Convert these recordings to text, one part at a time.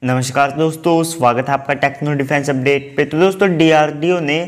नमस्कार दोस्तों, स्वागत है आपका टेक्नो डिफेंस अपडेट पे। तो दोस्तों डीआरडीओ ने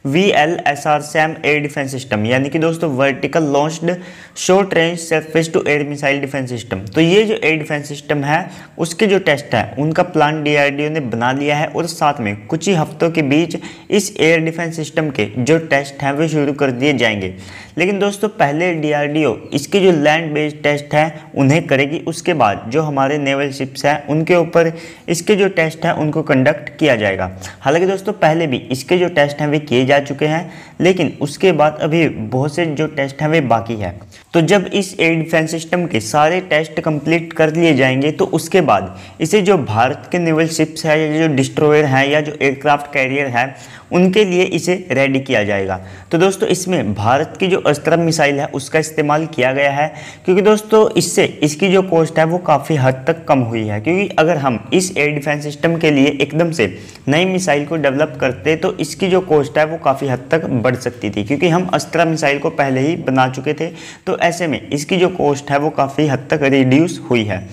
VLSR SAM air defence system यानी कि दोस्तों vertical launched short range surface to air missile defence system, तो ये जो एयर डिफेंस सिस्टम है उसके जो टेस्ट है उनका प्लान डीआरडीओ ने बना लिया है और साथ में कुछ ही हफ्तों के बीच इस एयर डिफेंस सिस्टम के जो टेस्ट हैं वे शुरू कर दिए जाएंगे। लेकिन दोस्तों पहले डीआरडीओ इसके जो लैंड बेस्ड टेस्ट हैं उन्हें करेगी, उसके बाद जो हमारे नेवल शिप्स हैं उनके ऊपर इसके जो टेस्ट हैं उनको कंडक्ट किया जाएगा। हालांकि दोस्तों पहले भी इसके जो टेस्ट हैं वे किए जा चुके हैं, लेकिन उसके बाद अभी बहुत से जो टेस्ट हैं वे बाकी है। तो जब इस एयर डिफेंस सिस्टम के सारे टेस्ट कंप्लीट कर लिए जाएंगे तो उसके बाद इसे जो भारत के नेवल शिप्स है या जो डिस्ट्रॉयर हैं या जो एयरक्राफ्ट कैरियर है उनके लिए इसे रेडी किया जाएगा। तो दोस्तों इसमें भारत की जो अस्त्र मिसाइल है उसका इस्तेमाल किया गया है, क्योंकि दोस्तों इससे इसकी जो कॉस्ट है वो काफ़ी हद तक कम हुई है। क्योंकि अगर हम इस एयर डिफेंस सिस्टम के लिए एकदम से नई मिसाइल को डेवलप करते तो इसकी जो कॉस्ट है वो काफ़ी हद तक बढ़ सकती थी, क्योंकि हम अस्त्र मिसाइल को पहले ही बना चुके थे। तो ऐसे में इसकी जो कॉस्ट है वो काफ़ी हद तक रिड्यूस हुई है।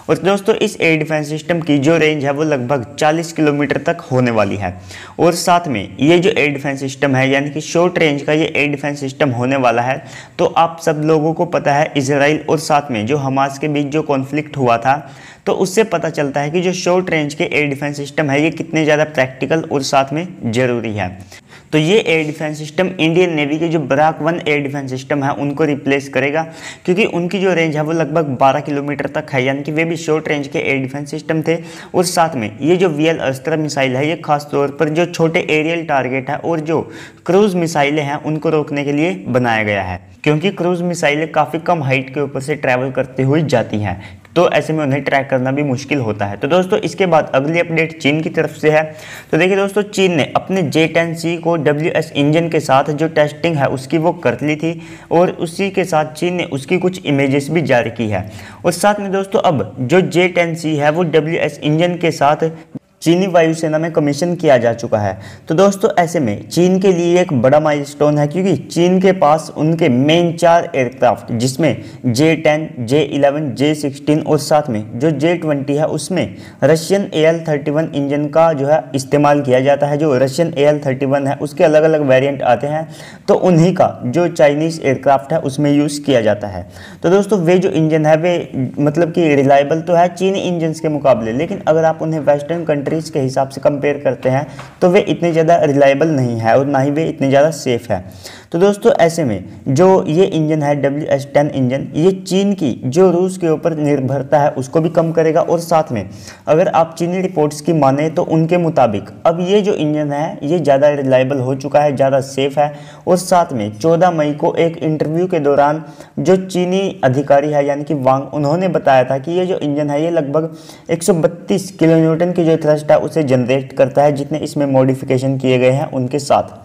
और दोस्तों इस एयर डिफेंस सिस्टम की जो रेंज है वो लगभग 40 किलोमीटर तक होने वाली है। और साथ में ये जो एयर डिफेंस सिस्टम है यानी कि शॉर्ट रेंज का ये एयर डिफेंस सिस्टम होने वाला है। तो आप सब लोगों को पता है इजराइल और साथ में जो हमास के बीच जो कॉन्फ्लिक्ट हुआ था, तो उससे पता चलता है कि जो शॉर्ट रेंज के एयर डिफेंस सिस्टम है ये कितने ज़्यादा प्रैक्टिकल और साथ में ज़रूरी है। तो ये air defence system Indian navy के जो बराक 1 एयर डिफेंस सिस्टम है उनको रिप्लेस करेगा, क्योंकि उनकी जो रेंज है वो लगभग 12 किलोमीटर तक है, यानी कि वे भी शॉर्ट रेंज के एयर डिफेंस सिस्टम थे। और साथ में ये जो VL अस्त्र मिसाइल है ये खास तौर पर जो छोटे एरियल टारगेट है और जो क्रूज मिसाइलें हैं उनको रोकने के लिए बनाया गया है, क्योंकि क्रूज मिसाइलें काफ़ी कम हाइट के ऊपर से ट्रैवल करते हुए जाती हैं, तो ऐसे में उन्हें ट्रैक करना भी मुश्किल होता है। तो दोस्तों इसके बाद अगली अपडेट चीन की तरफ से है। तो देखिए दोस्तों चीन ने अपने J-10C को WS इंजन के साथ जो टेस्टिंग है उसकी वो कर ली थी, और उसी के साथ चीन ने उसकी कुछ इमेजेस भी जारी की है। और साथ में दोस्तों अब जो J-10C है वो WS इंजन के साथ चीनी वायुसेना में कमीशन किया जा चुका है। तो दोस्तों ऐसे में चीन के लिए एक बड़ा माइलस्टोन है, क्योंकि चीन के पास उनके मेन 4 एयरक्राफ्ट जिसमें J-10, J-11, J-16 और साथ में जो J-20 है उसमें रशियन AL-31 इंजन का जो है इस्तेमाल किया जाता है। जो रशियन AL-31 है उसके अलग अलग वेरिएंट आते हैं, तो उन्हीं का जो चाइनीज़ एयरक्राफ्ट है उसमें यूज़ किया जाता है। तो दोस्तों वे जो इंजन है वे मतलब कि रिलायबल तो है चीनी इंजन के मुकाबले, लेकिन अगर आप उन्हें वेस्टर्न कंट्री के हिसाब से कंपेयर करते हैं तो वे इतने ज़्यादा रिलायबल नहीं है और ना ही वे इतने ज़्यादा सेफ है। तो दोस्तों ऐसे में जो ये इंजन है WS-10 इंजन, ये चीन की जो रूस के ऊपर निर्भरता है उसको भी कम करेगा। और साथ में अगर आप चीनी रिपोर्ट्स की माने तो उनके मुताबिक अब ये जो इंजन है ये ज़्यादा रिलायबल हो चुका है, ज़्यादा सेफ है। और साथ में 14 मई को एक इंटरव्यू के दौरान जो चीनी अधिकारी है यानी कि वांग, उन्होंने बताया था कि ये जो इंजन है ये लगभग 132 किलो न्यूटन की जो थ्रस्ट है उसे जनरेट करता है, जितने इसमें मॉडिफिकेशन किए गए हैं उनके साथ।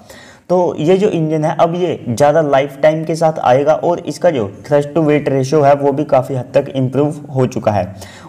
तो ये जो इंजन है अब ये ज़्यादा लाइफ टाइम के साथ आएगा और इसका जो थ्रस्ट टू वेट रेशो है वो भी काफ़ी हद तक इम्प्रूव हो चुका है।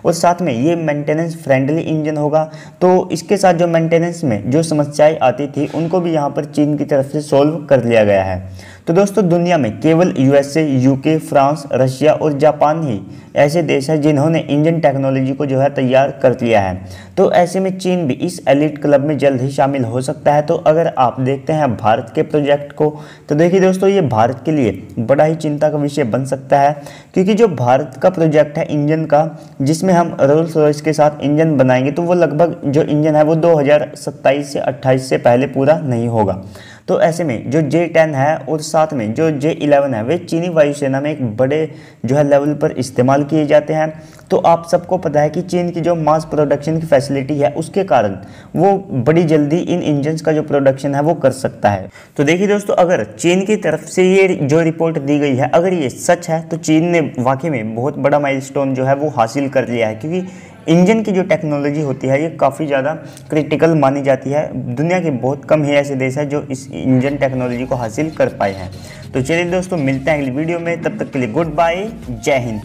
और साथ में ये मेंटेनेंस फ्रेंडली इंजन होगा, तो इसके साथ जो मेंटेनेंस में जो समस्याएं आती थी उनको भी यहाँ पर चीन की तरफ से सोल्व कर लिया गया है। तो दोस्तों दुनिया में केवल USA, UK, फ्रांस, रशिया और जापान ही ऐसे देश हैं जिन्होंने इंजन टेक्नोलॉजी को जो है तैयार कर लिया है। तो ऐसे में चीन भी इस एलिट क्लब में जल्द ही शामिल हो सकता है। तो अगर आप देखते हैं भारत के प्रोजेक्ट को, तो देखिए दोस्तों ये भारत के लिए बड़ा ही चिंता का विषय बन सकता है, क्योंकि जो भारत का प्रोजेक्ट है इंजन का जिसमें हम रोल्स रॉयस के साथ इंजन बनाएंगे, तो वो लगभग जो इंजन है वो 2027 से 28 से पहले पूरा नहीं होगा। तो ऐसे में जो J-10 है और साथ में जो J-11 है वे चीनी वायुसेना में एक बड़े जो है लेवल पर इस्तेमाल किए जाते हैं। तो आप सबको पता है कि चीन की जो मास प्रोडक्शन की फैसिलिटी है उसके कारण वो बड़ी जल्दी इन इंजन्स का जो प्रोडक्शन है वो कर सकता है। तो देखिए दोस्तों अगर चीन की तरफ से ये जो रिपोर्ट दी गई है अगर ये सच है तो चीन ने वाकई में बहुत बड़ा माइलस्टोन जो है वो हासिल कर लिया है, क्योंकि इंजन की जो टेक्नोलॉजी होती है ये काफ़ी ज़्यादा क्रिटिकल मानी जाती है। दुनिया के बहुत कम ही ऐसे देश हैं जो इस इंजन टेक्नोलॉजी को हासिल कर पाए हैं। तो चलिए दोस्तों मिलते हैं अगली वीडियो में, तब तक के लिए गुड बाय, जय हिंद।